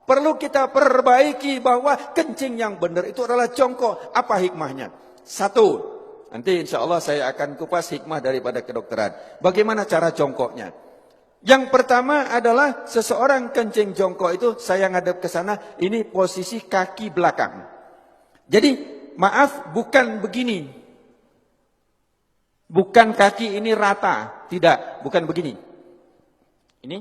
Perlu kita perbaiki bahwa kencing yang benar itu adalah jongkok. Apa hikmahnya? Satu, nanti insya Allah saya akan kupas hikmah daripada kedokteran. Bagaimana cara jongkoknya? Yang pertama adalah seseorang kencing jongkok itu, saya ngadep ke sana, ini posisi kaki belakang. Jadi maaf, bukan begini. Bukan kaki ini rata, tidak, bukan begini. Ini.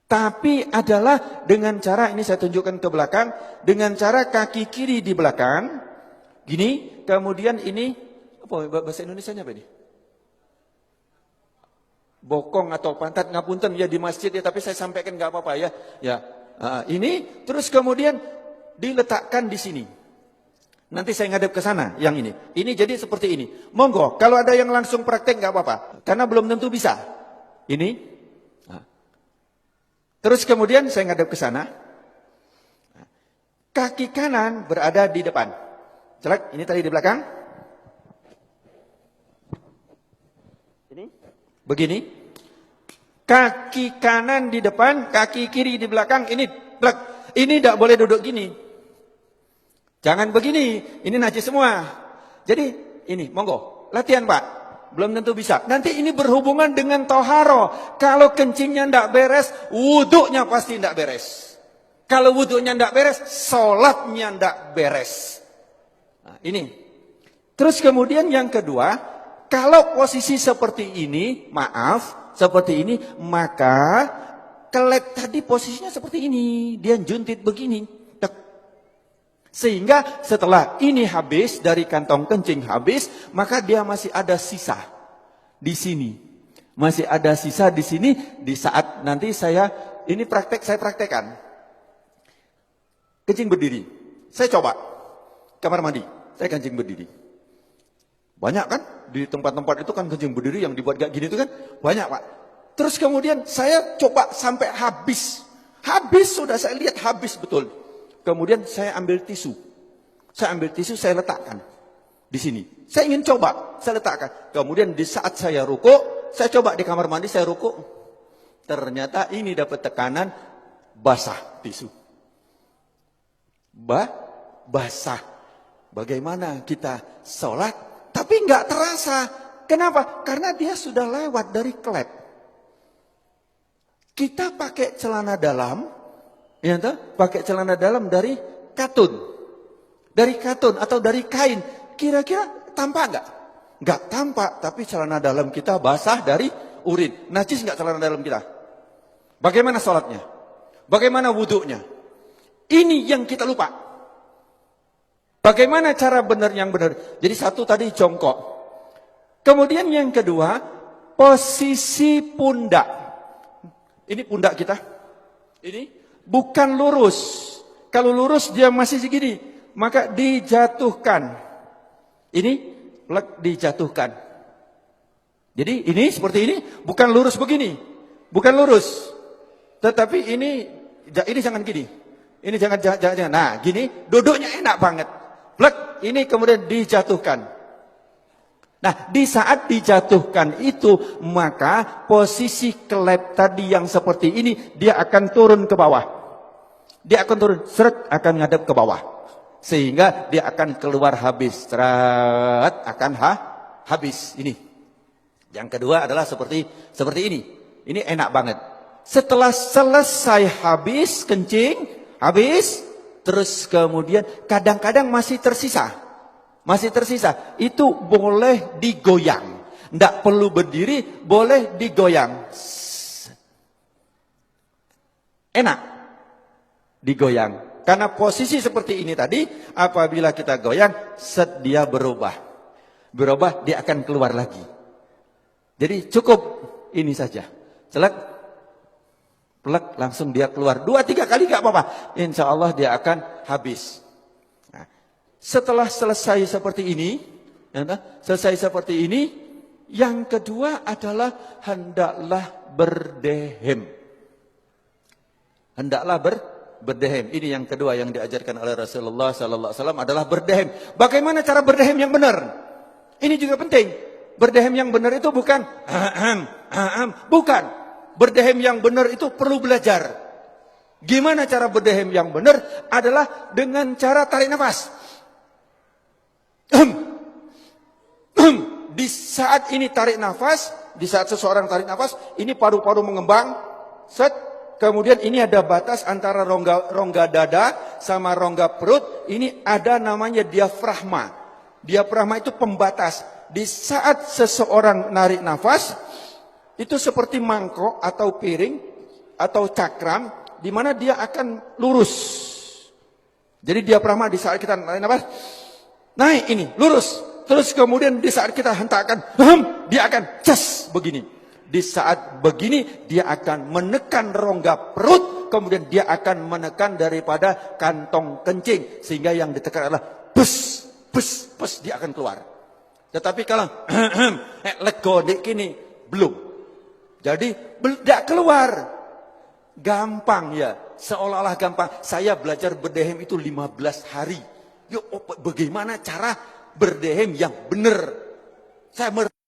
Tapi adalah dengan cara, ini saya tunjukkan ke belakang, dengan cara kaki kiri di belakang, gini, kemudian ini, apa bahasa Indonesianya apa ini? Bokong atau pantat, ngapunten ya di masjid ya, tapi saya sampaikan nggak apa-apa ya. Ya, ini, terus kemudian diletakkan di sini. Nanti saya ngadep ke sana, yang ini. Ini jadi seperti ini. Monggo, kalau ada yang langsung praktek nggak apa-apa, karena belum tentu bisa. Ini. Terus kemudian saya ngadep ke sana. Kaki kanan berada di depan. Jelek, ini tadi di belakang. Ini. Begini. Kaki kanan di depan, kaki kiri di belakang. Ini tidak boleh duduk gini. Jangan begini. Ini najis semua. Jadi ini, monggo. Latihan Pak. Belum tentu bisa. Nanti ini berhubungan dengan toharo. Kalau kencingnya tidak beres, wuduknya pasti tidak beres. Kalau wuduknya tidak beres, sholatnya tidak beres. Nah, ini. Terus kemudian yang kedua, kalau posisi seperti ini, maaf, seperti ini, maka kelet tadi posisinya seperti ini. Dia juntit begini. Sehingga setelah ini habis, dari kantong kencing habis, maka dia masih ada sisa di sini. Masih ada sisa di sini, di saat nanti saya praktekkan. Kencing berdiri. Saya coba, kamar mandi, saya kencing berdiri. Banyak kan, di tempat-tempat itu kan kencing berdiri yang dibuat kayak gini itu kan, banyak Pak. Terus kemudian saya coba sampai habis. Habis, sudah saya lihat habis betul. Kemudian saya ambil tisu. Saya letakkan di sini. Saya ingin coba, saya letakkan. Kemudian di saat saya rukuk, saya coba di kamar mandi, saya rukuk. Ternyata ini dapat tekanan basah tisu. Basah. Bagaimana kita sholat, tapi nggak terasa. Kenapa? Karena dia sudah lewat dari klep. Kita pakai celana dalam, ya toh? Pakai celana dalam dari katun. Dari katun atau dari kain. Kira-kira tampak enggak? Enggak tampak, tapi celana dalam kita basah dari urin. Najis enggak celana dalam kita? Bagaimana sholatnya? Bagaimana wuduknya? Ini yang kita lupa. Bagaimana cara benar yang benar? Jadi satu tadi jongkok. Kemudian yang kedua, posisi pundak. Ini pundak kita. Ini bukan lurus. Kalau lurus dia masih segini, maka dijatuhkan. Ini dijatuhkan. Jadi ini seperti ini, bukan lurus begini. Bukan lurus. Tetapi ini jangan gini. Ini jangan. Nah, gini duduknya enak banget. Ini kemudian dijatuhkan. Nah, di saat dijatuhkan itu, maka posisi kelep tadi yang seperti ini, dia akan turun ke bawah. Dia akan turun, akan ngadep ke bawah. Sehingga dia akan keluar habis. Akan habis. Ini. Yang kedua adalah seperti ini. Ini enak banget. Setelah selesai habis, kencing, habis, terus kemudian kadang-kadang masih tersisa. Itu boleh digoyang. Tidak perlu berdiri, boleh digoyang. Enak digoyang. Karena posisi seperti ini tadi, apabila kita goyang, dia berubah. Berubah, dia akan keluar lagi. Jadi cukup ini saja. Plek, langsung dia keluar. 2-3 kali gak apa-apa. Insya Allah dia akan habis. Setelah selesai seperti ini, yang kedua adalah hendaklah berdehem. Berdehem. Ini yang kedua yang diajarkan oleh Rasulullah sallallahu alaihi wasallam adalah berdehem. Bagaimana cara berdehem yang benar? Ini juga penting. Berdehem yang benar itu bukan bukan. Berdehem yang benar itu perlu belajar. Gimana cara berdehem yang benar? Adalah dengan cara tarik nafas. Di saat ini tarik nafas, di saat seseorang tarik nafas, ini paru-paru mengembang, set. Kemudian ini ada batas antara rongga dada sama rongga perut. Ini ada namanya diafragma. Diafragma itu pembatas. Di saat seseorang narik nafas, itu seperti mangkok atau piring atau cakram, di mana dia akan lurus. Jadi diafragma di saat kita narik nafas, naik ini, lurus. Terus kemudian di saat kita hentakkan, dia akan cas begini. Di saat begini dia akan menekan rongga perut, kemudian dia akan menekan daripada kantong kencing, sehingga yang ditekan adalah bus, bus, bus, dia akan keluar. Tetapi kalau lego dek kini belum, jadi tidak keluar, gampang ya, seolah-olah gampang. Saya belajar berdehem itu 15 hari. Yuk, bagaimana cara berdehem yang benar? Saya